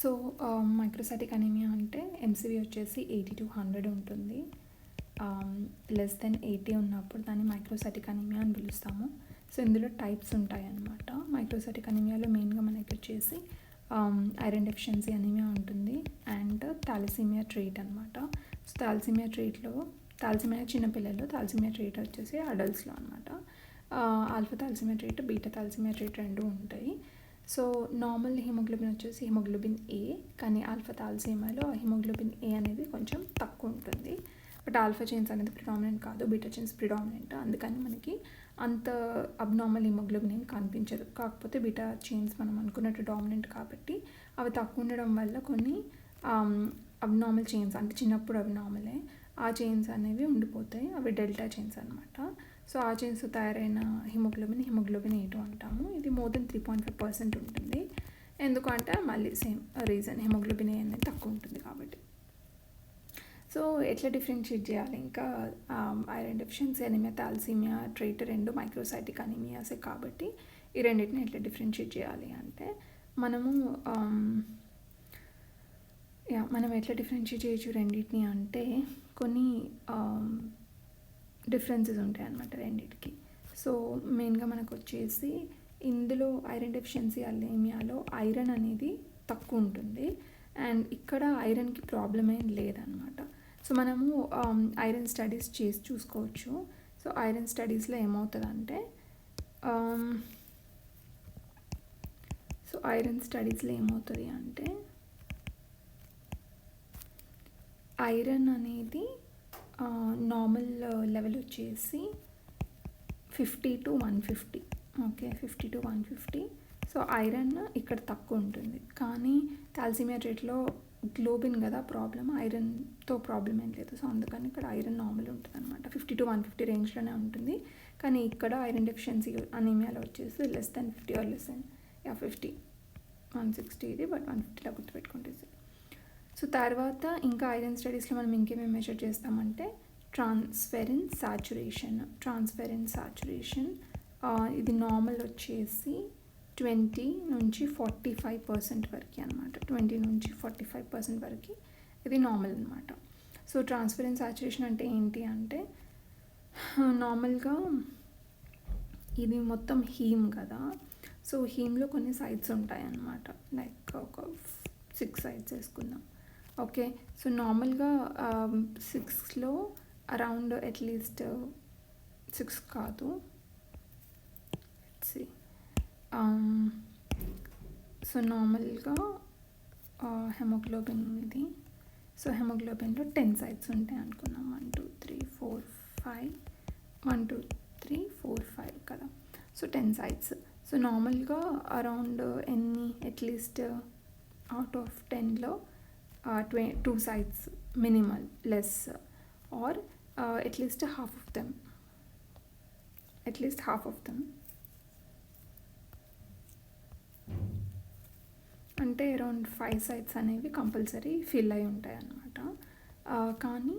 So microcytic anaemia అంటే MCV వచ్చేసి 80 to 100 ఉంటుంది. లెస్ దెన్ 80 ఉన్నప్పుడు దాన్ని మైక్రోసైటిక్ అనీమియా అని పిలుస్తాము. సో ఇందులో టైప్స్ ఉంటాయన్నమాట. మైక్రోసైటిక్ అనీమియాలో మెయిన్గా మనకి వచ్చేసి ఐరన్ డెఫిషియన్సీ అనీమియా ఉంటుంది అండ్ థాలసీమియా ట్రీట్ అనమాట. సో థాలసీమియా చిన్నపిల్లల్లో, థాలసీమియా ట్రీట్ వచ్చేసి అడల్ట్స్లో అనమాట. Alpha thalassemia trait, beta thalassemia trait రెండు ఉంటాయి. సో నార్మల్ హిమోగ్లోబిన్ వచ్చేసి హిమోగ్లోబిన్ ఏ, కానీ ఆల్ఫా థాలసీమియాలో హిమోగ్లోబిన్ ఏ అనేది కొంచెం తక్కువ ఉంటుంది. బట్ ఆల్ఫా చైన్స్ అనేది ప్రిడామినెంట్ కాదు, బీటా చైన్స్ ప్రిడామినెంట్. అందుకని మనకి అంత అబ్నార్మల్ హిమోగ్లోబిన్ ఏం కనిపించదు. కాకపోతే బీటా చైన్స్ మనం అనుకున్నట్టు డామినెంట్ కాబట్టి అవి తక్కువ ఉండడం వల్ల కొన్ని అబ్నార్మల్ చైన్స్, అంటే చిన్నప్పుడు అవి నార్మలే, ఆ చైన్స్ అనేవి ఉండిపోతాయి. అవి డెల్టా చైన్స్ అనమాట. సో ఆ చైన్స్ తయారైన హిమోగ్లోబిన్ A2 అంటాము. ఇది మోర్ దెన్ 3.5% ఉంటుంది. ఎందుకంటే మళ్ళీ సేమ్ రీజన్, హిమోగ్లోబిన్ ఏ అనేది తక్కువ ఉంటుంది కాబట్టి. సో ఎట్లా డిఫరెన్షియేట్ చేయాలి? ఇంకా iron deficiency anemia, thalassemia trait రెండు మైక్రోసైటిక్ అనీమియాసే కాబట్టి ఈ రెండింటిని ఎట్లా డిఫరెన్షియేట్ చేయాలి అంటే మనం ఎట్లా డిఫరెన్షియేట్ చేయొచ్చు రెండింటిని అంటే కొన్ని డిఫరెన్సెస్ ఉంటాయి అన్నమాట రెండింటికి. సో మెయిన్గా మనకు వచ్చేసి ఇందులో ఐరన్ డెఫిషియన్సీ అనీమియాలో ఐరన్ అనేది తక్కువ ఉంటుంది అండ్ ఇక్కడ ఐరన్కి ప్రాబ్లం ఏం లేదనమాట. సో మనము ఐరన్ స్టడీస్ చేసి చూసుకోవచ్చు. సో ఐరన్ స్టడీస్లో ఏమవుతుంది అంటే ఐరన్ అనేది నార్మల్ లెవెల్ వచ్చేసి 50 to 150. Okay, 50 to 150. So iron ఇక్కడ తక్కువ ఉంటుంది. కానీ థాలసీమియా ట్రీట్లో గ్లోబిన్ కదా ప్రాబ్లం, ఐరన్తో ప్రాబ్లం ఏం లేదు. సో అందుకని ఇక్కడ ఐరన్ నార్మల్ ఉంటుంది అనమాట. 50 to 150 రేంజ్లోనే ఉంటుంది. కానీ ఇక్కడ ఐరన్ డెఫిషియన్సీ అనీమియాలో వచ్చేసి less than 50 or less than 50, 160 ఇది, బట్ 150లా గుర్తుపెట్టుకుంటే. సో తర్వాత ఇంకా ఐరన్ స్టడీస్లో మనం ఇంకేమేమి మెజర్ చేస్తామంటే ట్రాన్స్ఫెరిన్ సాచురేషన్. ఇది నార్మల్ వచ్చేసి 20 నుంచి 45% వరకు అనమాట. 20 నుంచి 45% వరకు ఇది నార్మల్ అనమాట. సో ట్రాన్స్ఫెరిన్ సాచురేషన్ అంటే ఏంటి అంటే నార్మల్గా ఇది మొత్తం హీమ్ కదా. సో హీమ్లో కొన్ని సైట్స్ ఉంటాయి అన్నమాట. లైక్ ఒక 6 సైట్స్ వేసుకుందాం. ఓకే, సో నార్మల్గా 6లో అరౌండ్ అట్లీస్ట్ 6 కాదు, సో నార్మల్గా హెమోగ్లోబిన్ ఇది. సో హెమోగ్లోబిన్లో 10 సైట్స్ ఉంటాయి అనుకున్నాం. 1 2 3 4 5 1 2 3 4 5 కదా. So 10 sites. సో నార్మల్గా అరౌండ్ అట్లీస్ట్ అవుట్ ఆఫ్ 10లో 2 sites minimal, less, or at least half of them, అంటే అరౌండ్ 5 sites అనేవి కంపల్సరీ ఫిల్ అయి ఉంటాయి అన్నమాట. కానీ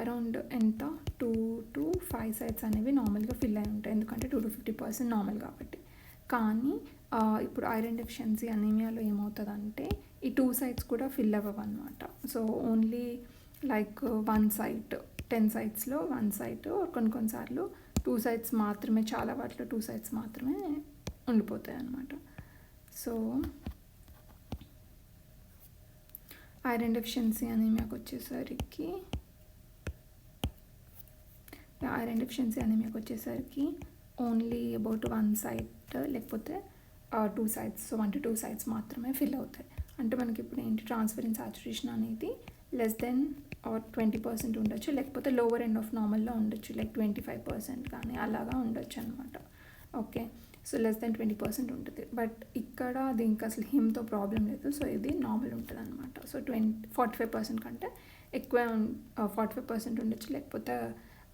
అరౌండ్ ఎంత 2 to 5 sites అనేవి నార్మల్గా ఫిల్ అయి ఉంటాయి, ఎందుకంటే 2 to 50% నార్మల్ కాబట్టి. కానీ ఇప్పుడు ఐరన్ డెఫిషియన్సీ అనీమియాలో ఏమవుతుందంటే ఈ 2 sites కూడా ఫిల్ అవ్వవు అనమాట. So only like 1 site, 10 sitesలో 1 site, కొన్నిసార్లు 2 sites మాత్రమే, చాలా వాటిలో 2 sites మాత్రమే ఉండిపోతాయి అన్నమాట. సో ఐరన్ డెఫిషియన్సీ అనీమియాకి వచ్చేసరికి ఓన్లీ అబౌట్ 1 site లేకపోతే 2 sites, సో 1 to 2 sites మాత్రమే ఫిల్ అవుతాయి. అంటే మనకి ఇప్పుడు ఏంటి, ట్రాన్స్ఫెరిన్ సాచురేషన్ అనేది లెస్ దెన్ ఆర్ 20% ఉండొచ్చు, లేకపోతే లోవర్ ఎండ్ ఆఫ్ నార్మల్లో ఉండొచ్చు, లైక్ 25% కానీ అలాగా ఉండొచ్చు అనమాట. ఓకే, సో లెస్ దెన్ 20% ఉంటుంది. బట్ ఇక్కడ దీనికి అసలు హిమ్తో ప్రాబ్లం లేదు. సో ఇది నార్మల్ ఉంటుంది అనమాట. సో 45% కంటే ఎక్కువ 45% ఉండొచ్చు, లేకపోతే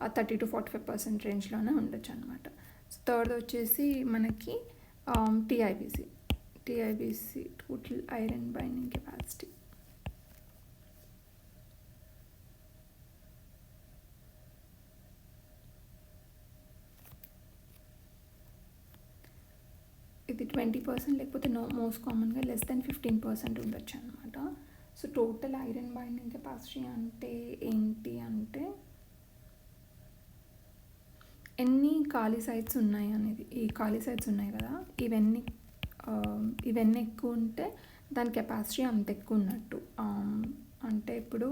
30 to 45% రేంజ్లోనే ఉండొచ్చు అనమాట. సో థర్డ్ వచ్చేసి మనకి టీఐబీసీ టోటల్ ఐరన్ బైండింగ్ కెపాసిటీ. ఇది 20% లేకపోతే మోస్ట్ కామన్గా లెస్ దెన్ 15% ఉండొచ్చు అనమాట. So total iron binding capacity అంటే ఏంటి అంటే ఎన్ని ఖాళీ సైట్స్ ఉన్నాయి అనేది, ఈ ఖాళీ సైట్స్ ఉన్నాయి కదా ఇవన్నీ ఎక్కువ ఉంటే దాని కెపాసిటీ అంత ఎక్కువ ఉన్నట్టు. అంటే ఇప్పుడు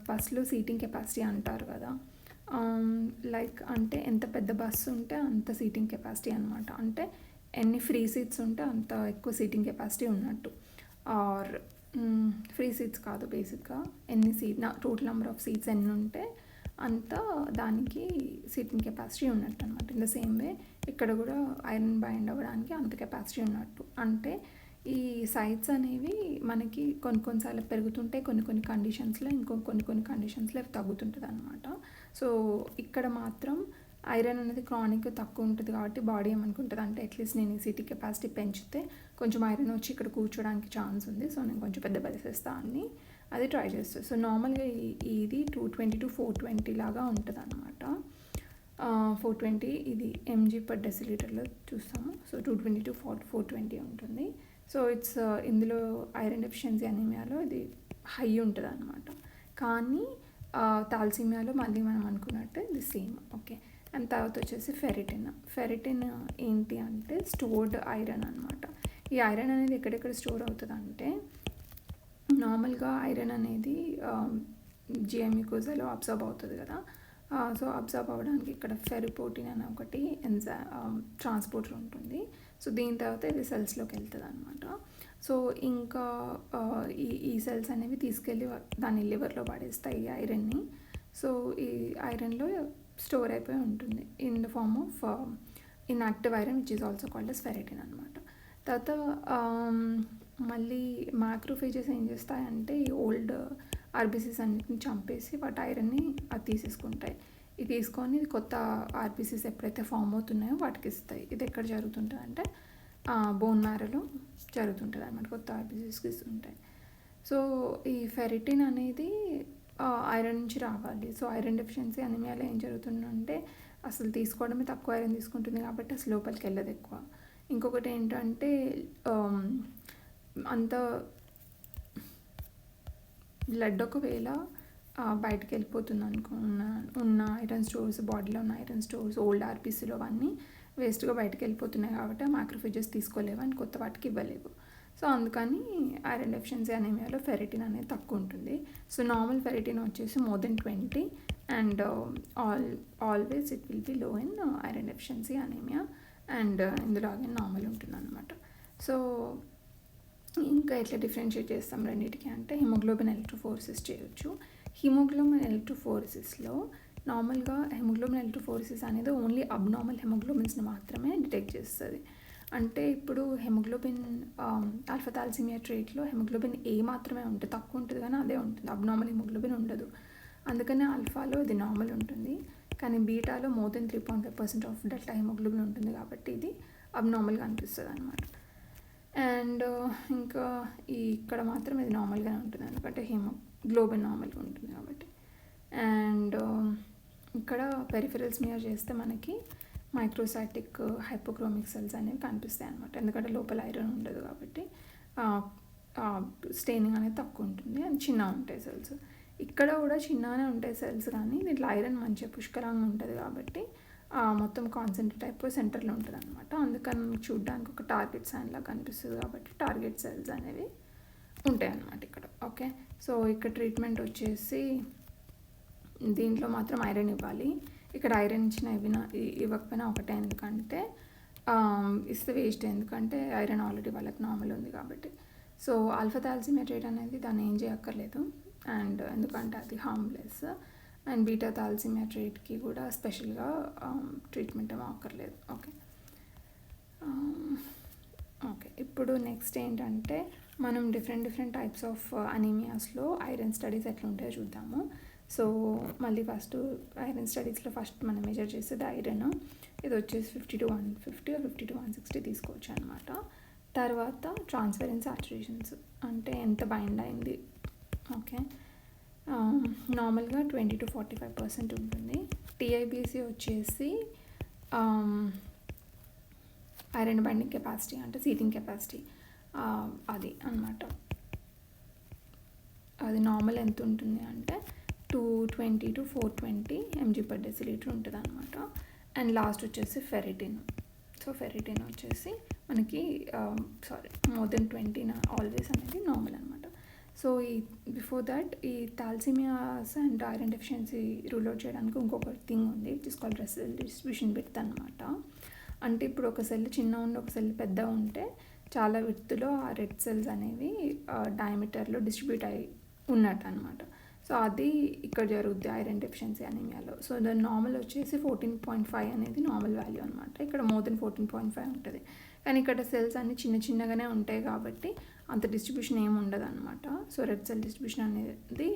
బస్సులో సీటింగ్ కెపాసిటీ అంటారు కదా, లైక్ అంటే ఎంత పెద్ద బస్సు ఉంటే అంత సీటింగ్ కెపాసిటీ అనమాట. అంటే ఎన్ని ఫ్రీ సీట్స్ ఉంటే అంత ఎక్కువ సీటింగ్ కెపాసిటీ ఉన్నట్టు. ఆర్ ఫ్రీ సీట్స్ కాదు, బేసిక్గా ఎన్ని టోటల్ నెంబర్ ఆఫ్ సీట్స్ ఎన్ని ఉంటే అంత దానికి సీటింగ్ కెపాసిటీ ఉన్నట్టు అనమాట. ఇన్ ద సేమ్ వే ఇక్కడ కూడా ఐరన్ బైండ్ అవ్వడానికి అంత కెపాసిటీ ఉన్నట్టు. అంటే ఈ సైట్స్ అనేవి మనకి కొన్నిసార్లు పెరుగుతుంటే కొన్ని కండిషన్స్లో, కొన్ని కండిషన్స్లో అవి తగ్గుతుంటుంది అనమాట. సో ఇక్కడ మాత్రం ఐరన్ అనేది క్రానిక్ తక్కువ ఉంటుంది కాబట్టి బాడీ ఏమనుకుంటుంది అంటే అట్లీస్ట్ నేను ఈ సీటింగ్ కెపాసిటీ పెంచితే కొంచెం ఐరన్ వచ్చి ఇక్కడ కూర్చోడానికి ఛాన్స్ ఉంది, సో నేను కొంచెం పెద్ద బలిసేస్తా అని అది ట్రై చేస్తుంది. సో నార్మల్గా ఇది 220 to 420 లాగా ఉంటుంది అనమాట. 420 ఇది mg/dL చూస్తాము. సో 220 to 420 ఉంటుంది. సో ఇట్స్ ఇందులో ఐరన్ డెఫిషియన్సీ అనీమియాలో ఇది హై ఉంటుంది అనమాట. కానీ థాలసీమియాలో మళ్ళీ మనం అనుకున్నట్టు ఇది సేమ్. ఓకే, అండ్ తర్వాత వచ్చేసి ఫెరిటిన్ ఏంటి అంటే స్టోర్డ్ ఐరన్ అనమాట. ఈ ఐరన్ అనేది ఎక్కడెక్కడ స్టోర్ అవుతుంది అంటే నార్మల్గా ఐరన్ అనేది జిఐ మ్యూకోజాలో అబ్జర్బ్ అవుతుంది కదా. సో అబ్జర్బ్ అవ్వడానికి ఇక్కడ ఫెరిపోటిన్ అనే ఒకటి ట్రాన్స్పోర్టర్ ఉంటుంది. సో దీని తర్వాత ఇది సెల్స్లోకి వెళ్తుంది అనమాట. సో ఇంకా ఈ సెల్స్ అనేవి తీసుకెళ్ళి దాన్ని లివర్లో పడేస్తాయి ఈ ఐరన్ని. సో ఈ ఐరన్లో స్టోర్ అయిపోయి ఉంటుంది in the form of inactive iron which is also called as ferritin అనమాట. తర్వాత మళ్ళీ మ్యాక్రోఫేజెస్ ఏం చేస్తాయంటే ఈ ఓల్డ్ ఆర్బీసీస్ అన్నిటిని చంపేసి వాటి ఐరన్ని అది తీసేసుకుంటాయి. ఇది తీసుకొని కొత్త ఆర్బీసీస్ ఎప్పుడైతే ఫామ్ అవుతున్నాయో వాటికి ఇస్తాయి. ఇది ఎక్కడ జరుగుతుంటుంది అంటే బోన్ మ్యారోలో జరుగుతుంటుంది అనమాట, కొత్త ఆర్బీసీస్కి ఇస్తుంటాయి. సో ఈ ఫెరిటిన్ అనేది ఐరన్ నుంచి రావాలి. సో ఐరన్ డెఫిషియన్సీ అనీమియాలో ఏం జరుగుతుందంటే అసలు తీసుకోవడమే తక్కువ ఐరన్ తీసుకుంటుంది కాబట్టి అసలు లోపలికి వెళ్ళదు ఎక్కువ. ఇంకొకటి ఏంటంటే అంత బ్లడ్ ఒకవేళ బయటకు వెళ్ళిపోతుంది ఉన్న ఐరన్ స్టోర్స్, బాడీలో ఉన్న ఐరన్ స్టోర్స్ ఓల్డ్ ఆర్బీసీలో అవన్నీ వేస్ట్గా బయటకు వెళ్ళిపోతున్నాయి కాబట్టి మ్యాక్రోఫేజెస్ తీసుకోలేవు అని కొత్త వాటికి ఇవ్వలేవు. సో అందుకని ఐరన్ డెఫిషియన్సీ అనీమియాలో ఫెరిటిన్ అనేది తక్కువ ఉంటుంది. సో నార్మల్ ఫెరిటిన్ వచ్చేసి more than 20 and always it will be low in iron deficiency anaemia. And ఇందులో అగైన్ నార్మల్ ఉంటుంది అనమాట. సో ఇంకా ఎట్లా డిఫరెన్షియేట్ చేస్తాం రెండింటికి అంటే హిమోగ్లోబిన్ ఎలక్ట్రోఫోరెసిస్ చేయొచ్చు. హిమోగ్లోబిన్ ఎలక్ట్రోఫోరెసిస్లో నార్మల్గా హిమోగ్లోబిన్ ఎలక్ట్రోఫోరెసిస్ అనేది ఓన్లీ అబ్నార్మల్ హిమోగ్లోబిన్స్ని మాత్రమే డిటెక్ట్ చేస్తుంది. అంటే ఇప్పుడు హిమోగ్లోబిన్ ఆల్ఫా థాలసీమియా ట్రేట్లో హిమోగ్లోబిన్ ఏ మాత్రమే ఉంటుంది, తక్కువ ఉంటుంది కానీ అదే ఉంటుంది, అబ్నార్మల్ హిమోగ్లోబిన్ ఉండదు. అందుకనే ఆల్ఫాలో ఇది నార్మల్ ఉంటుంది, కానీ బీటాలో more than 3.5% of delta haemoglobin ఉంటుంది కాబట్టి ఇది అబ్నార్మల్గా అనిపిస్తుంది అనమాట. అండ్ ఇంకా ఇక్కడ మాత్రం ఇది నార్మల్గానే ఉంటుంది ఎందుకంటే హిమోగ్లోబిన్ నార్మల్గా ఉంటుంది కాబట్టి. అండ్ ఇక్కడ పెరిఫెరల్ స్మియర్ చేస్తే మనకి మైక్రోసాటిక్ హైపోక్రోమిక్ సెల్స్ అనేవి కనిపిస్తాయి అనమాట, ఎందుకంటే లోపల ఐరన్ ఉండదు కాబట్టి స్టెయినింగ్ అనేది తక్కువ ఉంటుంది అండ్ చిన్న ఉంటాయి సెల్స్. ఇక్కడ కూడా చిన్నగానే ఉంటాయి సెల్స్ కానీ దీంట్లో ఐరన్ మంచిగా పుష్కలంగా ఉంటుంది కాబట్టి మొత్తం కాన్సన్ట్రేట్ అయిపోయి సెంటర్లో ఉంటుంది అనమాట. అందుకని చూడడానికి ఒక టార్గెట్ సైన్ లాగా కనిపిస్తుంది కాబట్టి టార్గెట్ సెల్స్ అనేవి ఉంటాయి అన్నమాట ఇక్కడ. ఓకే, సో ఇక్కడ ట్రీట్మెంట్ వచ్చేసి దీంట్లో మాత్రం ఐరన్ ఇవ్వాలి. ఇక్కడ ఐరన్ ఇవ్వకపోయినా ఒకటే, ఎందుకంటే ఇస్తే వేస్ట్, ఎందుకంటే ఐరన్ ఆల్రెడీ వాళ్ళకి నార్మల్ ఉంది కాబట్టి. సో ఆల్ఫా థాలసీమియా ట్రేట్ అనేది దాన్ని ఏం చేయక్కర్లేదు అండ్ ఎందుకంటే అది హార్మ్లెస్. అండ్ బీటా థాలసీమియా ట్రేట్కి కూడా స్పెషల్గా ట్రీట్మెంట్ ఏమో అక్కర్లేదు. ఓకే, ఇప్పుడు నెక్స్ట్ ఏంటంటే మనం డిఫరెంట్ టైప్స్ ఆఫ్ అనీమియాస్లో ఐరన్ స్టడీస్ ఎట్లా ఉంటాయో చూద్దాము. సో మళ్ళీ ఫస్ట్ ఐరన్ స్టడీస్లో ఫస్ట్ మనం మెజర్ చేసేది ఐరన్, ఇది వచ్చేసి 50 to 150 50 to 160 తీసుకోవచ్చు అనమాట. తర్వాత ట్రాన్స్ఫరెన్స్ సాచురేషన్స్ అంటే ఎంత బైండ్ అయింది. ఓకే, నార్మల్గా 20 to 45% ఉంటుంది. టీఐబీసీ వచ్చేసి ఐరన్ బైండింగ్ కెపాసిటీ అంటే సీటింగ్ కెపాసిటీ అది అన్నమాట. అది నార్మల్ ఎంత ఉంటుంది అంటే 220 to 420 mg/dL ఉంటుంది అనమాట. అండ్ లాస్ట్ వచ్చేసి ఫెరిటిన్. సో ఫెరిటిన్ వచ్చేసి మనకి మోర్ దెన్ 20 ఆల్వేస్ అనేది నార్మల్ అనమాట. సో ఈ బిఫోర్ దట్ ఈ thalassaemias and iron deficiency rule out చేయడానికి ఇంకొక థింగ్ ఉంది, it is called red cell distribution width అనమాట. అంటే ఇప్పుడు ఒక సెల్ చిన్న ఉండి ఒక సెల్ పెద్ద ఉంటే చాలా విడ్త్లో ఆ రెడ్ సెల్స్ అనేవి డయామీటర్లో డిస్ట్రిబ్యూట్ అయ్యి ఉన్నట్టు అనమాట. సో అది ఇక్కడ జరుగుద్ది ఐరన్ డెఫిషియన్సీ అనీమియాలో. సో దాని నార్మల్ వచ్చేసి 14.5 అనేది నార్మల్ వాల్యూ అనమాట. ఇక్కడ మోర్ దెన్ 14.5 ఉంటుంది. కానీ ఇక్కడ సెల్స్ అన్ని చిన్న చిన్నగానే ఉంటాయి కాబట్టి అంత డిస్ట్రిబ్యూషన్ ఏమి ఉండదు అనమాట. సో రెడ్ సెల్ డిస్ట్రిబ్యూషన్ అనేది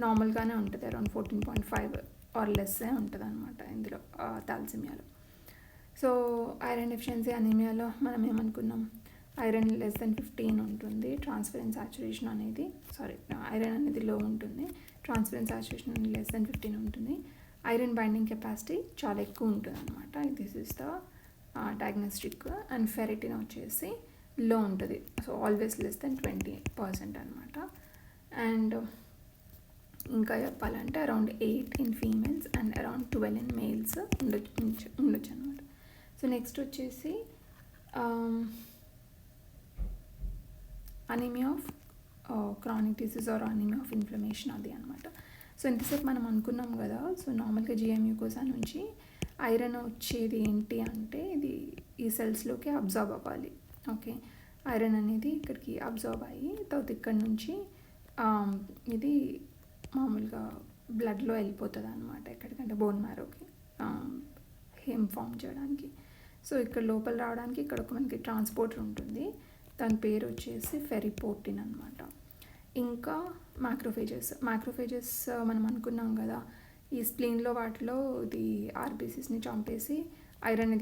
నార్మల్గానే ఉంటుంది, అరౌండ్ 14.5 ఆర్ లెస్ ఉంటుంది అనమాట ఇందులో థాలసీమియాలో. సో ఐరన్ డెఫిషియన్సీ అనీమియాలో మనం ఏమనుకున్నాం, ఐరన్ లెస్ దెన్ 15 ఉంటుంది, ట్రాన్స్ఫరెన్స్ సాచురేషన్ అనేది ఐరన్ అనేది లో ఉంటుంది, ట్రాన్స్ఫరెన్స్ సాచురేషన్ అనేది లెస్ దెన్ 15 ఉంటుంది, ఐరన్ బైండింగ్ కెపాసిటీ చాలా ఎక్కువ ఉంటుంది అనమాట. This is the diagnostic. And ferritin వచ్చేసి లో ఉంటుంది, సో ఆల్వేస్ లెస్ దెన్ 20% అనమాట. అండ్ ఇంకా చెప్పాలంటే around 8 in females and around 12 in males ఉండొచ్చు అనమాట. సో నెక్స్ట్ వచ్చేసి anaemia of chronic disease are anaemia of inflammation అది అనమాట. సో ఇంతసేపు మనం అనుకున్నాం కదా, సో నార్మల్గా జిఎంయూకోసా నుంచి ఐరన్ వచ్చేది ఏంటి అంటే ఇది ఈ సెల్స్లోకి అబ్జార్బ్ అవ్వాలి. ఓకే, ఐరన్ అనేది ఇక్కడికి అబ్జార్బ్ అయ్యి తర్వాత ఇక్కడ నుంచి ఇది మామూలుగా బ్లడ్లో వెళ్ళిపోతుంది అనమాట, ఎక్కడికంటే బోన్ మ్యారోకి హెమ్ ఫామ్ చేయడానికి. సో ఇక్కడ లోపల రావడానికి ఇక్కడ ఒక మనకి ట్రాన్స్పోర్టర్ ఉంటుంది, దాని పేరు వచ్చేసి ఫెరిపోర్టిన్ అనమాట. ఇంకా మ్యాక్రోఫేజెస్ మనం అనుకున్నాం కదా, ఈ స్ప్లీన్లో వాటిలో ఇది ఆర్బీసీస్ని చంపేసి ఐరన్ని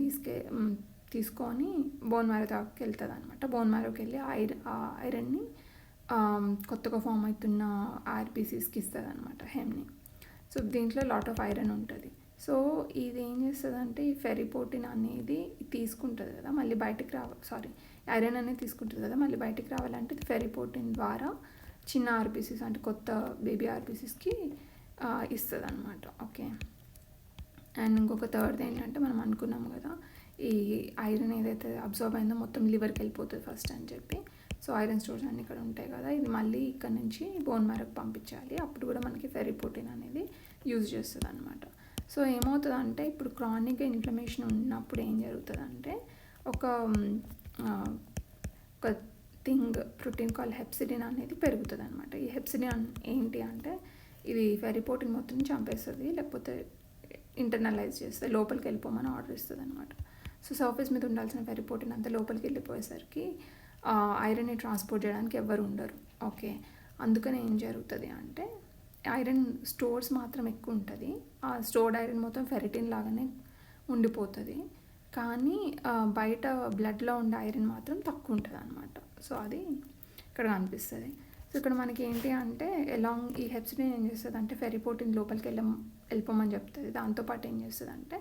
తీసుకొని బోన్ మ్యారో దాకా వెళ్తుంది అనమాట. బోన్ మ్యారోకి వెళ్ళి ఆ ఐరన్ని కొత్తగా ఫామ్ అవుతున్న ఆర్బీసీస్కి ఇస్తుంది అనమాట, హెమ్ని. సో దీంట్లో లాట్ ఆఫ్ ఐరన్ ఉంటుంది. సో ఇది ఏం చేస్తుంది అంటే ఈ ఫెరిపోర్టిన్ అనేది తీసుకుంటుంది కదా, మళ్ళీ బయటికి ఐరన్ అనేది తీసుకుంటుంది కదా, మళ్ళీ బయటికి రావాలంటే ఫెరిపోర్టిన్ ద్వారా చిన్న ఆర్బీసీస్ అంటే కొత్త బేబీ ఆర్బీసీస్కి ఇస్తుంది అనమాట. ఓకే, అండ్ ఇంకొక థర్డ్ ఏంటంటే మనం అనుకున్నాం కదా, ఈ ఐరన్ ఏదైతే అబ్జర్వ్ అయిందో మొత్తం లివర్కి వెళ్ళిపోతుంది ఫస్ట్ అని చెప్పి. సో ఐరన్ స్టోర్స్ అన్నీ ఇక్కడ ఉంటాయి కదా, ఇది మళ్ళీ ఇక్కడ నుంచి బోన్ మ్యారోకి పంపించాలి, అప్పుడు కూడా మనకి ఫెరిపోర్టిన్ అనేది యూజ్ చేస్తుంది అనమాట. సో ఏమవుతుంది అంటే ఇప్పుడు క్రానిక్ ఇన్ఫ్లమేషన్ ఉన్నప్పుడు ఏం జరుగుతుంది అంటే ఒక థింగ్ ప్రోటీన్ కాల్ హెప్సిడిన్ అనేది పెరుగుతుంది అనమాట. ఈ హెప్సిడిన్ ఏంటి అంటే ఇది ఫెరిపోర్టిన్ మొత్తం చంపేస్తుంది, లేకపోతే ఇంటర్నలైజ్ చేస్తే లోపలికి వెళ్ళిపోమని ఆర్డర్ ఇస్తుంది అనమాట. సో సర్ఫేస్ మీద ఉండాల్సిన ఫెరిపోర్టిన్ అంతా లోపలికి వెళ్ళిపోయేసరికి ఐరన్ని ట్రాన్స్పోర్ట్ చేయడానికి ఎవరు ఉండరు. ఓకే, అందుకని ఏం జరుగుతుంది అంటే ఐరన్ స్టోర్స్ మాత్రం ఎక్కువ ఉంటుంది, ఆ స్టోర్డ్ ఐరన్ మొత్తం ఫెరిటిన్ లాగానే ఉండిపోతుంది, కానీ బయట బ్లడ్లో ఉండే ఐరన్ మాత్రం తక్కువ ఉంటుంది అనమాట. సో అది ఇక్కడ కనిపిస్తుంది. సో ఇక్కడ మనకి ఏంటి అంటే అలాంగ్ ఈ హెప్సిడిన్ ఏం చేస్తుంది అంటే ఫెరిపోర్టిన్ లోపలికి వెళ్ళిపోమని చెప్తుంది. దాంతోపాటు ఏం చేస్తుంది అంటే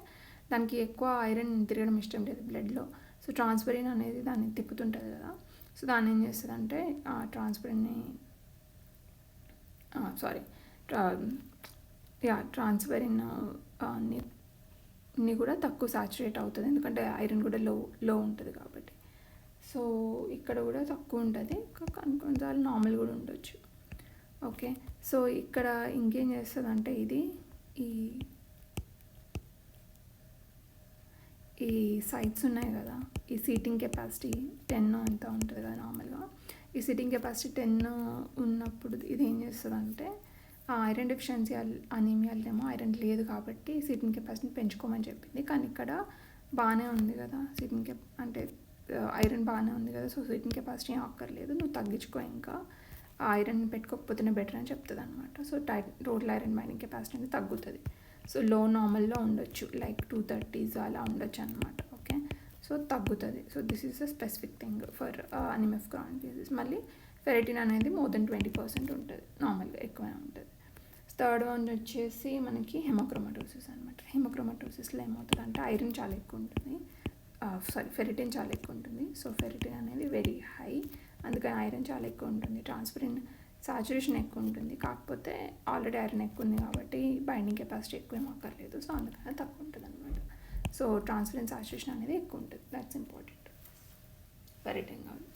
దానికి ఎక్కువ ఐరన్ తిరగడం ఇష్టం లేదు బ్లడ్లో. సో ట్రాన్స్ఫెరిన్ అనేది దాన్ని తిప్పుతుంటుంది కదా, సో దాన్ని ఏం చేస్తుంది అంటే ట్రాన్స్ఫెరిన్ని కూడా తక్కువ సాచురేట్ అవుతుంది, ఎందుకంటే ఐరన్ కూడా లో ఉంటుంది కాబట్టి. సో ఇక్కడ కూడా తక్కువ ఉంటుంది, కొన్నిసార్లు నార్మల్ కూడా ఉండొచ్చు. ఓకే, సో ఇక్కడ ఇంకేం చేస్తుంది అంటే ఇది ఈ సైట్స్ ఉన్నాయి కదా, ఈ సీటింగ్ కెపాసిటీ 10 ఎంత ఉంటుంది కదా నార్మల్గా, ఈ సీటింగ్ కెపాసిటీ 10 ఉన్నప్పుడు ఇది ఏం చేస్తుంది అంటే ఐరన్ డెఫిషియన్సీ అనీమియాలేమో ఐరన్ లేదు కాబట్టి సీటింగ్ కెపాసిటీని పెంచుకోమని చెప్పింది, కానీ ఇక్కడ బాగానే ఉంది కదా అంటే ఐరన్ బాగానే ఉంది కదా, సో సీటింగ్ కెపాసిటీ ఏం అక్కర్లేదు, నువ్వు తగ్గించుకో, ఇంకా ఐరన్ పెట్టుకోకపోతేనే బెటర్ అని చెప్తుంది అనమాట. So total iron binding capacity అనేది తగ్గుతుంది. సో లో నార్మల్లో ఉండొచ్చు, లైక్ 230s అలా ఉండొచ్చు అనమాట. ఓకే, సో తగ్గుతుంది. So this is a specific thing for anaemia of chronic disease. మళ్ళీ ఫెరిటిన్ అనేది మోర్ దెన్ 20% ఉంటుంది, నార్మల్గా ఎక్కువనే ఉంటుంది. థర్డ్ వన్ వచ్చేసి మనకి హెమోక్రోమటోసిస్ అనమాట. హెమోక్రోమటోసిస్లో ఏమవుతుంది అంటే ఐరన్ చాలా ఎక్కువ ఉంటుంది, ఫెరిటిన్ చాలా ఎక్కువ ఉంటుంది. సో ఫెరిటిన్ అనేది వెరీ హై, అందుకని ఐరన్ చాలా ఎక్కువ ఉంటుంది. ట్రాన్స్ఫెరిన్ సాచురేషన్ ఎక్కువ ఉంటుంది, కాకపోతే ఆల్రెడీ ఐరన్ ఎక్కువ ఉంది కాబట్టి బైండింగ్ కెపాసిటీ ఎక్కువ ఏం అక్కర్లేదు. సో అందుకని తక్కువ ఉంటుంది అనమాట. సో ట్రాన్స్ఫెరిన్ సాచురేషన్ అనేది ఎక్కువ ఉంటుంది. దట్స్ ఇంపార్టెంట్ ఫెరిటిన్ కాదు.